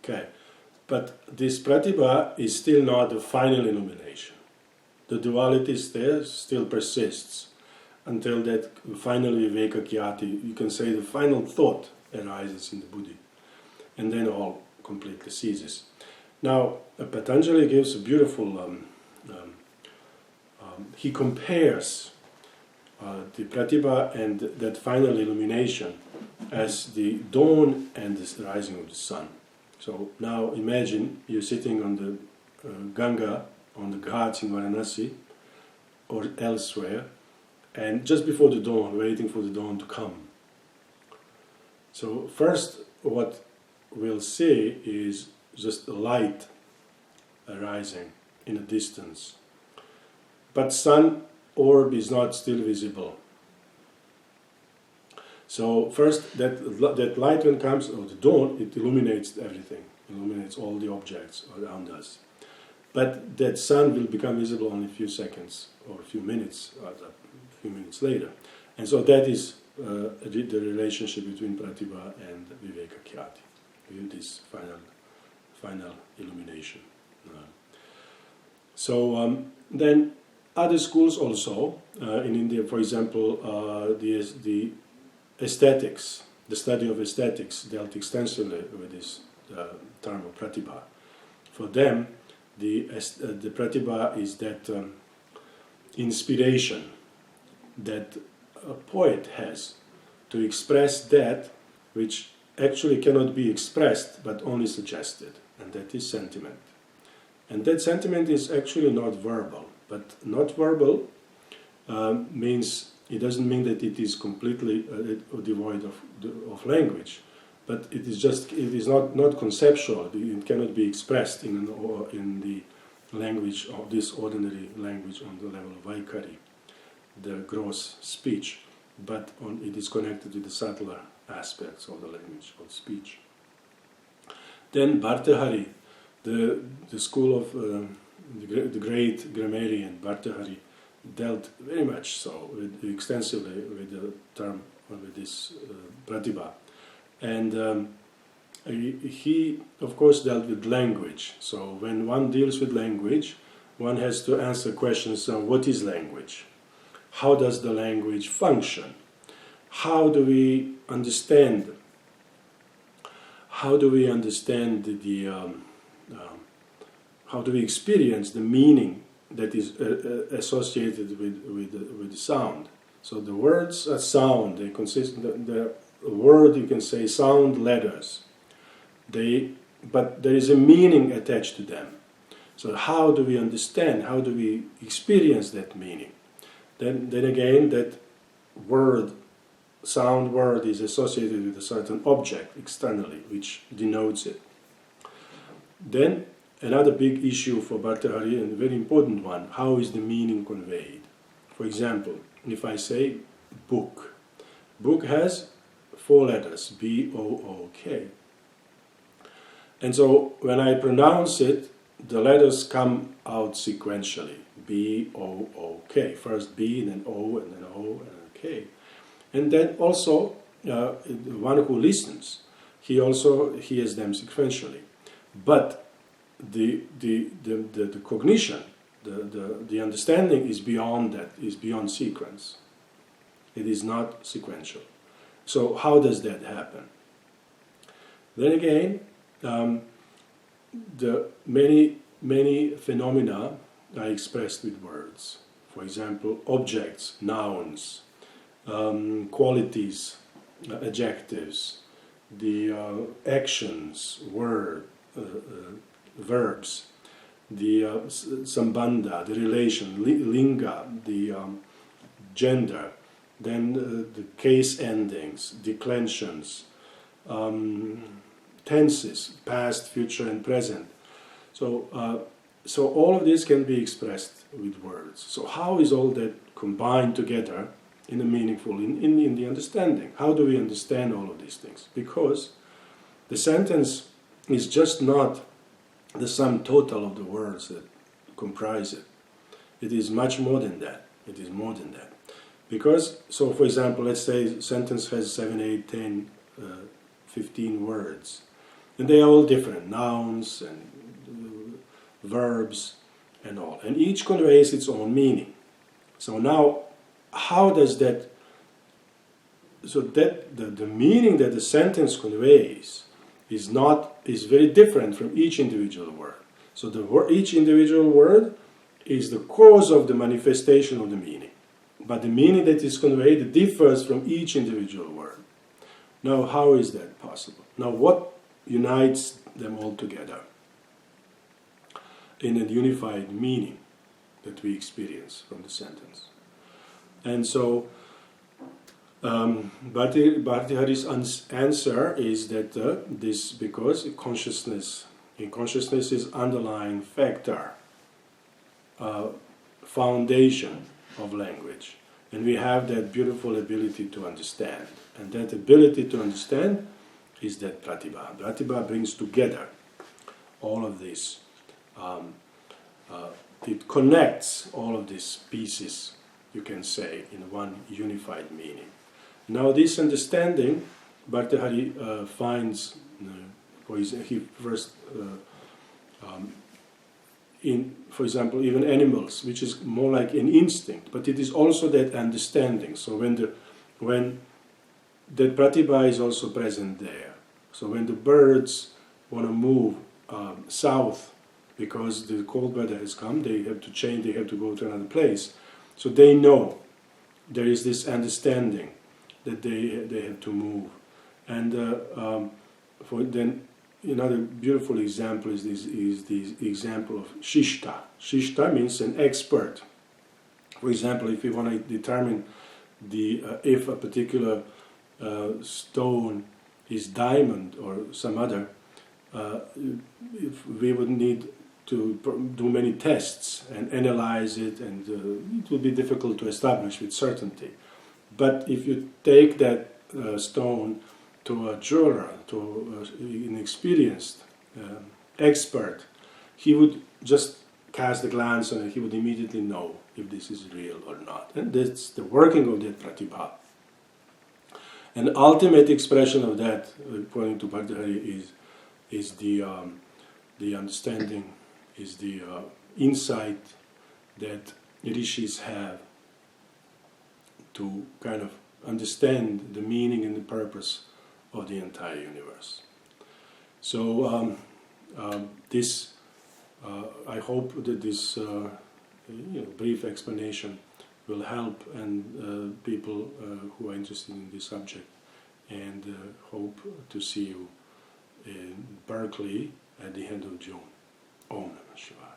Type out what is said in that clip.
Okay, but this Pratibhā is still not the final illumination. The duality still persists until that final Viveka Kyati, you can say the final thought arises in the buddhi, and then all completely ceases. Now, Patanjali gives a beautiful, he compares the Pratibhā and that final illumination as the dawn and the rising of the sun. So now imagine you're sitting on the Ganga, on the ghats in Varanasi or elsewhere, and just before the dawn, waiting for the dawn to come. So first what we'll see is just a light arising in a distance. But sun orb is not still visible. So first that light when comes, or the dawn, it illuminates everything, illuminates all the objects around us. But that sun will become visible only a few seconds or a few minutes later. And so that is the relationship between Pratibhā and Viveka Kyati, with this final illumination. Then other schools also, in India, for example, the aesthetics, the study of aesthetics dealt extensively with this term of Pratibhā. For them, the Pratibhā is that inspiration that a poet has to express that which actually cannot be expressed but only suggested, and that is sentiment. And that sentiment is actually not verbal, but not verbal means, it doesn't mean that it is completely devoid of language, but it is not conceptual. It cannot be expressed in the language of this ordinary language on the level of Vaikari, the gross speech, but it is connected with the subtler aspects of the language of speech. Then Bhartahari, the school of the great grammarian Bhartahari, dealt very much so extensively with the term, with this Pratibhā. And he, of course, dealt with language. So when one deals with language, one has to answer questions on what is language? How does the language function? How do we understand? How do we understand how do we experience the meaning that is associated with the sound? So the words are sound. They consist. The word, you can say, sound letters. But there is a meaning attached to them. So how do we understand? How do we experience that meaning? Then again, that word, sound word, is associated with a certain object externally, which denotes it. Then another big issue for Bhartahari, and a very important one, how is the meaning conveyed? For example, if I say book, book has 4 letters, B-O-O-K. And so when I pronounce it, the letters come out sequentially, B-O-O-K. First B, then O, and then O, and then K. And then also, one who listens, he hears them sequentially. But the cognition, the understanding is beyond that, is beyond sequence. It is not sequential. So how does that happen? Then again, the many phenomena are expressed with words. For example, objects, nouns, qualities, adjectives, the actions, verbs, the sambandha, the relation, linga, the gender, then the case endings, declensions, tenses, past, future, and present. So all of this can be expressed with words. So how is all that combined together in a meaningful, in the understanding? How do we understand all of these things? Because the sentence is just not the sum total of the words that comprise it. It is much more than that. It is more than that. Because, so for example, let's say a sentence has 7, 8, 10, 15 words. And they are all different, nouns and verbs and all. And each conveys its own meaning. So now, how does that, so that the meaning that the sentence conveys is very different from each individual word. So each individual word is the cause of the manifestation of the meaning. But the meaning that is conveyed differs from each individual word. Now, how is that possible? Now, what unites them all together in a unified meaning that we experience from the sentence? And so, Bhartihari's answer is that because consciousness is underlying factor, foundation of language, and we have that beautiful ability to understand, and that ability to understand is that Pratibhā. Pratibhā brings together all of this. It connects all of these pieces, you can say, in one unified meaning. Now, this understanding, Bhartihari finds, for example, even animals, which is more like an instinct, but it is also that understanding. So when that Pratibhā is also present there. So when the birds want to move south because the cold weather has come, they have to change, they have to go to another place. So they know there is this understanding that they have to move. And then another beautiful example is the example of Shishta. Shishta means an expert. For example, if we want to determine if a particular stone is diamond or some other, if we would need to do many tests and analyze it, and it would be difficult to establish with certainty. But if you take that stone to a jeweler, to an experienced expert, he would just cast a glance on it, he would immediately know if this is real or not. And that's the working of that Pratibhā. An ultimate expression of that, according to Bhartihari, is the understanding, is the insight that rishis have to kind of understand the meaning and the purpose of the entire universe. So I hope that this brief explanation will help and people who are interested in this subject, and hope to see you in Berkeley at the end of June. Om Namah Shivaya.